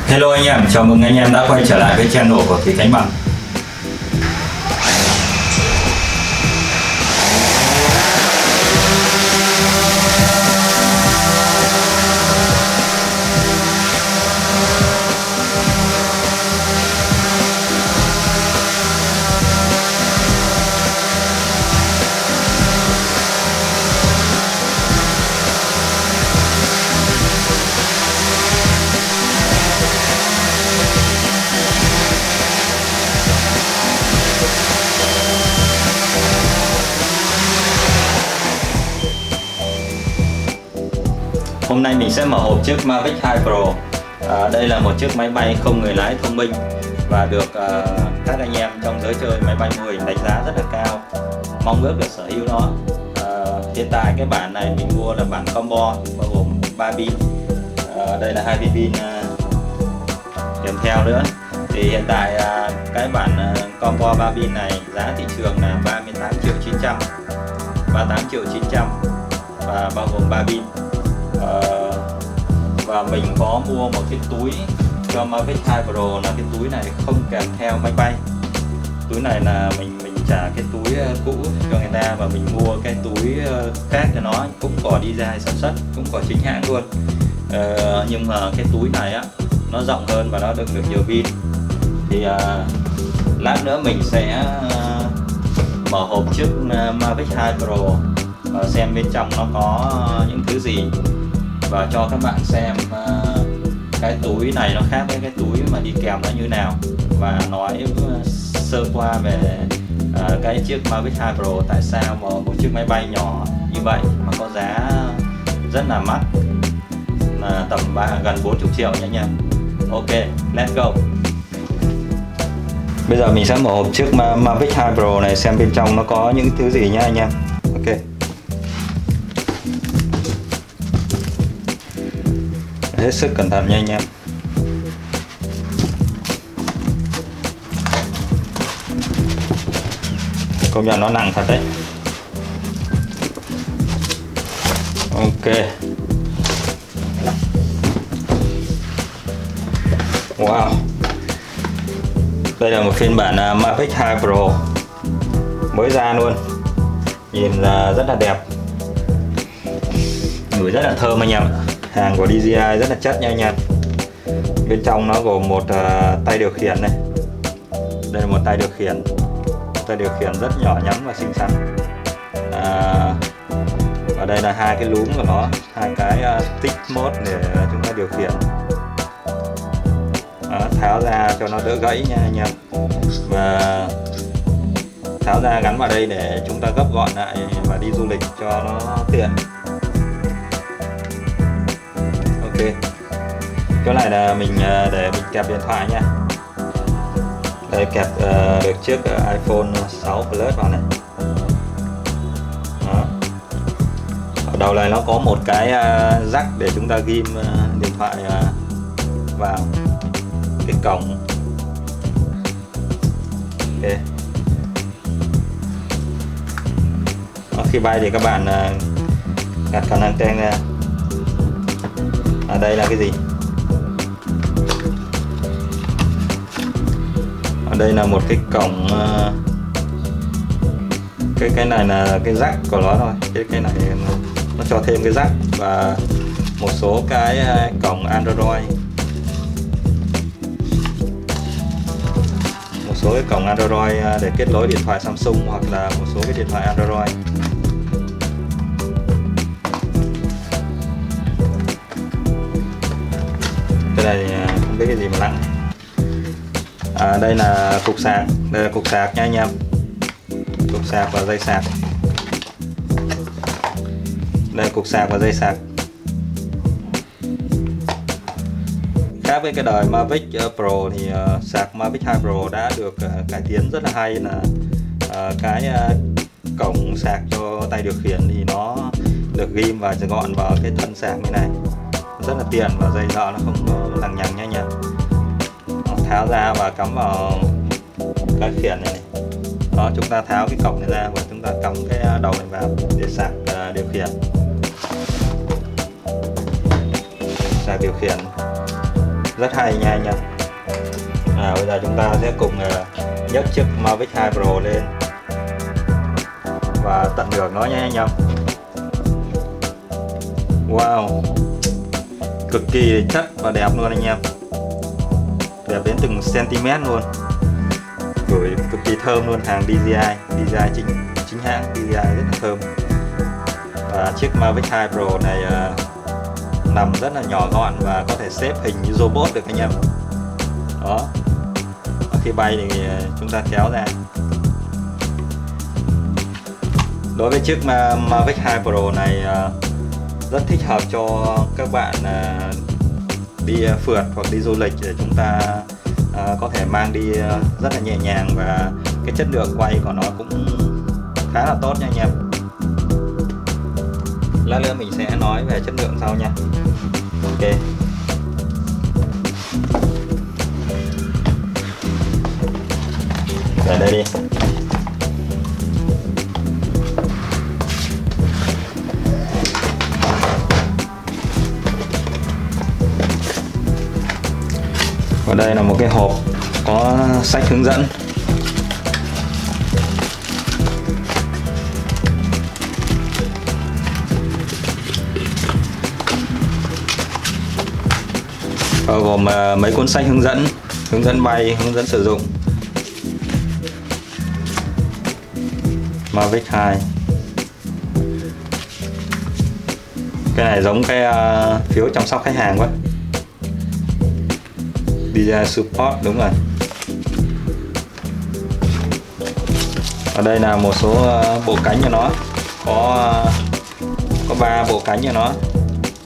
Hello anh em, chào mừng anh em đã quay trở lại với channel của Thủy Khánh Bằng. Hôm nay mình sẽ mở hộp chiếc Mavic 2 Pro. Đây là một chiếc máy bay không người lái thông minh và được các anh em trong giới chơi máy bay mô hình đánh giá rất là cao, mong ước được sở hữu nó. Hiện tại cái bản này mình mua là bản combo bao gồm 3 pin. Đây là 2 viên pin kèm theo nữa. Thì hiện tại cái bản combo 3 pin này giá thị trường là 38.900.000, 38.900.000 và bao gồm 3 pin. Và mình có mua một cái túi cho Mavic 2 Pro, là cái túi này không kèm theo máy bay. Túi này là mình trả cái túi cũ cho người ta và mình mua cái túi khác cho nó, cũng có design sản xuất, cũng có chính hãng luôn. Nhưng mà cái túi này á nó rộng hơn và nó đựng được nhiều pin. Thì lát nữa mình sẽ mở hộp chiếc Mavic 2 Pro và xem bên trong nó có những thứ gì, và cho các bạn xem cái túi này nó khác với cái túi mà đi kèm nó như nào, và nói sơ qua về cái chiếc Mavic 2 Pro tại sao mà một chiếc máy bay nhỏ như vậy mà có giá rất là mắc, là tầm gần 40 triệu nha anh em. Ok, let's go. Bây giờ mình sẽ mở hộp chiếc Mavic 2 Pro này xem bên trong nó có những thứ gì nhá anh em. Ok. Hết sức cẩn thận nha anh em. Công nhận nó nặng thật đấy. Ok. Wow. Đây là một phiên bản Mavic 2 Pro mới ra luôn. Nhìn rất là đẹp, mùi rất là thơm anh em. Hàng của DJI rất là chất nha anh em. Bên trong nó gồm một tay điều khiển này. Đây là một tay điều khiển rất nhỏ nhắn và xinh xắn. Và đây là hai cái núm của nó, hai cái stick mode để chúng ta điều khiển. Tháo ra cho nó đỡ gãy nha anh em, và tháo ra gắn vào đây để chúng ta gấp gọn lại và đi du lịch cho nó tiện. Ok, chỗ này là mình để mình kẹp điện thoại nha. Đây, kẹp được chiếc iPhone 6 Plus vào này. Đó. Ở đầu này nó có một cái jack để chúng ta ghim điện thoại vào cái cổng. Ok. Đó, khi bay thì các bạn gạt cần anten ra. Đây là cái gì? Ở đây là một cái cổng, cái này là cái jack của nó thôi. Cái này nó cho thêm cái jack và một số cái cổng Android, một số cái cổng Android để kết nối điện thoại Samsung hoặc là một số cái điện thoại Android. Cái này không biết cái gì mà nặng. Đây là cục sạc, đây là cục sạc nha anh em. Cục sạc và dây sạc. Đây là cục sạc và dây sạc. Khác với cái đời Mavic Pro thì sạc Mavic 2 Pro đã được cải tiến rất là hay, là cái cổng sạc cho tay điều khiển thì nó được ghim và gọn vào cái thân sạc như này, rất là tiện và dây dọ nó không có lằng nhằng nha anh em. Tháo ra và cắm vào cái khiển này. Đó, chúng ta tháo cái cổng này ra và chúng ta cắm cái đầu này vào để sạc điều khiển. Sạc điều khiển. rất hay nha anh em. Bây giờ chúng ta sẽ cùng nhấc chiếc Mavic 2 Pro lên và tận hưởng nó nha anh em. Wow, cực kỳ chất và đẹp luôn anh em, đẹp đến từng cm luôn, rồi cực kỳ thơm luôn, hàng DJI chính hãng DJI rất là thơm. Và chiếc Mavic 2 Pro này nằm rất là nhỏ gọn và có thể xếp hình như robot được anh em. Đó, khi bay thì chúng ta kéo ra. Đối với chiếc Mavic 2 Pro này rất thích hợp cho các bạn đi phượt hoặc đi du lịch, để chúng ta có thể mang đi rất là nhẹ nhàng, và cái chất lượng quay của nó cũng khá là tốt nha anh em. Lát nữa mình sẽ nói về chất lượng sau nha. Ok. Để đây đi. Và đây là một cái hộp có sách hướng dẫn. Bao gồm mấy cuốn sách hướng dẫn bay, hướng dẫn sử dụng Mavic 2. Cái này giống cái phiếu chăm sóc khách hàng quá. DJI Support, đúng rồi. Ở đây là một số bộ cánh cho nó, có 3 bộ cánh cho nó,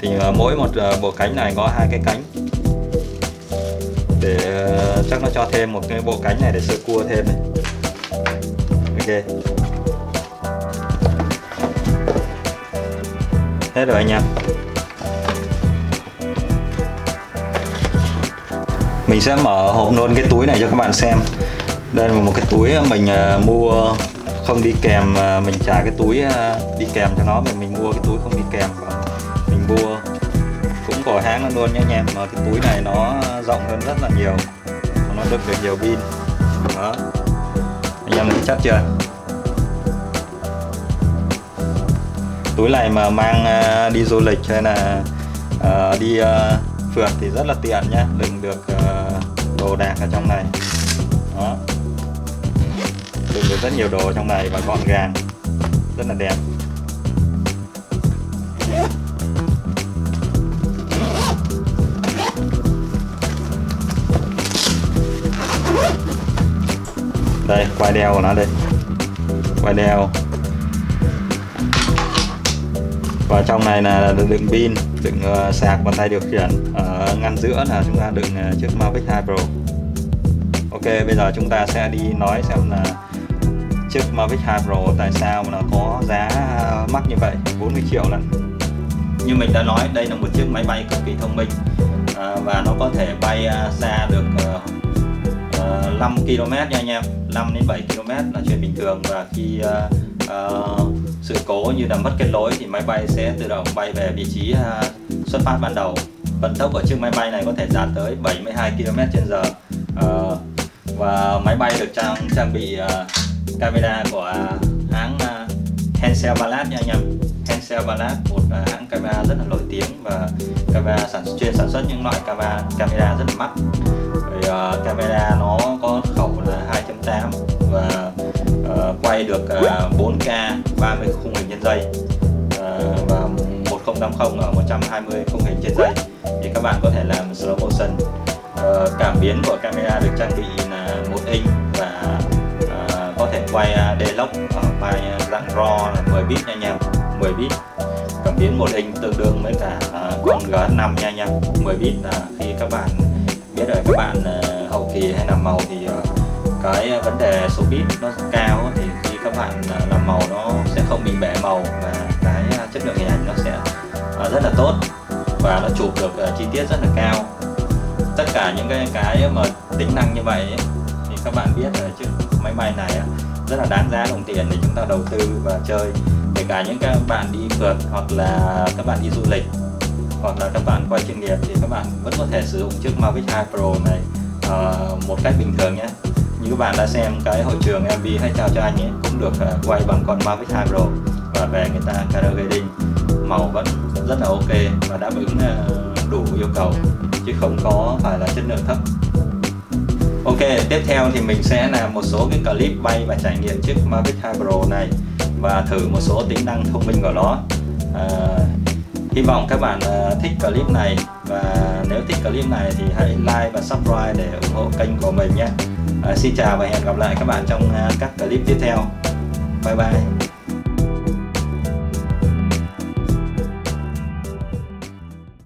thì mỗi một bộ cánh này có 2 cái cánh, để chắc nó cho thêm một cái bộ cánh này để sơ cua thêm này. Ok, hết rồi anh em. Mình sẽ mở hộp luôn cái túi này cho các bạn xem. Đây là một cái túi mình mua không đi kèm, mình trả cái túi đi kèm cho nó, mình mua cái túi không đi kèm, và mình mua cũng của hãng luôn nha anh em. Mà cái túi này nó rộng hơn rất là nhiều, nó được nhiều pin. Đó, anh em thấy chắc chưa? Túi này mà mang đi du lịch hay là đi phượt thì rất là tiện nhá, đựng được đồ đạc ở trong này. Đó, đựng được rất nhiều đồ trong này và gọn gàng, rất là đẹp. Đây, quai đeo của nó đây, quai đeo. Và trong này là đựng pin, đựng sạc và tay điều khiển. Ở ngăn giữa là chúng ta đựng chiếc Mavic 2 Pro. Ok, bây giờ chúng ta sẽ đi nói xem là chiếc Mavic 2 Pro tại sao mà nó có giá mắc như vậy, 40 triệu lần. Như mình đã nói, đây là một chiếc máy bay cực kỳ thông minh, và nó có thể bay xa được 5 km nha anh em. 5 đến 7 km là chuyện bình thường, và khi sự cố như là mất kết nối thì máy bay sẽ tự động bay về vị trí xuất phát ban đầu. Vận tốc của chiếc máy bay này có thể đạt tới 72 km/h, và máy bay được trang bị camera của hãng Hasselblad nha anh em. Hasselblad, một hãng camera rất là nổi tiếng, và camera chuyên sản xuất những loại camera rất là mắc. Camera nó có khẩu là 2.8 và quay được 4K 30 khung hình trên giây, và 1050 ở 120 khung hình trên giây, thì các bạn có thể làm slow motion. Cảm biến của camera được trang bị là 1 inch và có thể quay D-Log ở file dạng RAW là 10 bit nha anh em. 10 bit. Cảm biến 1 inch tương đương với cả con GH5 nha anh em. 10 bit là khi các bạn biết rồi, các bạn hậu kỳ hay làm màu thì cái vấn đề số bit nó cao, thì khi các bạn làm màu nó sẽ không bị bể màu, và cái chất lượng hình ảnh nó sẽ rất là tốt, và nó chụp được chi tiết rất là cao. Tất cả những cái mà tính năng như vậy ấy, thì các bạn biết rồi, chiếc máy bay này rất là đáng giá đồng tiền để chúng ta đầu tư và chơi. Kể cả những các bạn đi phượt hoặc là các bạn đi du lịch, hoặc là các bạn quay chuyên nghiệp thì các bạn vẫn có thể sử dụng chiếc Mavic 2 Pro này một cách bình thường nhé. Như các bạn đã xem cái hội trường MV Hãy Trao Cho Anh ấy cũng được quay bằng con Mavic 2 Pro, và về người ta color grading màu vẫn rất là ok và đáp ứng đủ yêu cầu chứ không có phải là chất lượng thấp. Ok, tiếp theo thì mình sẽ làm một số cái clip bay và trải nghiệm chiếc Mavic 2 Pro này và thử một số tính năng thông minh của nó. Hy vọng các bạn thích clip này, và nếu thích clip này thì hãy like và subscribe để ủng hộ kênh của mình nhé. Xin chào và hẹn gặp lại các bạn trong các clip tiếp theo. Bye bye.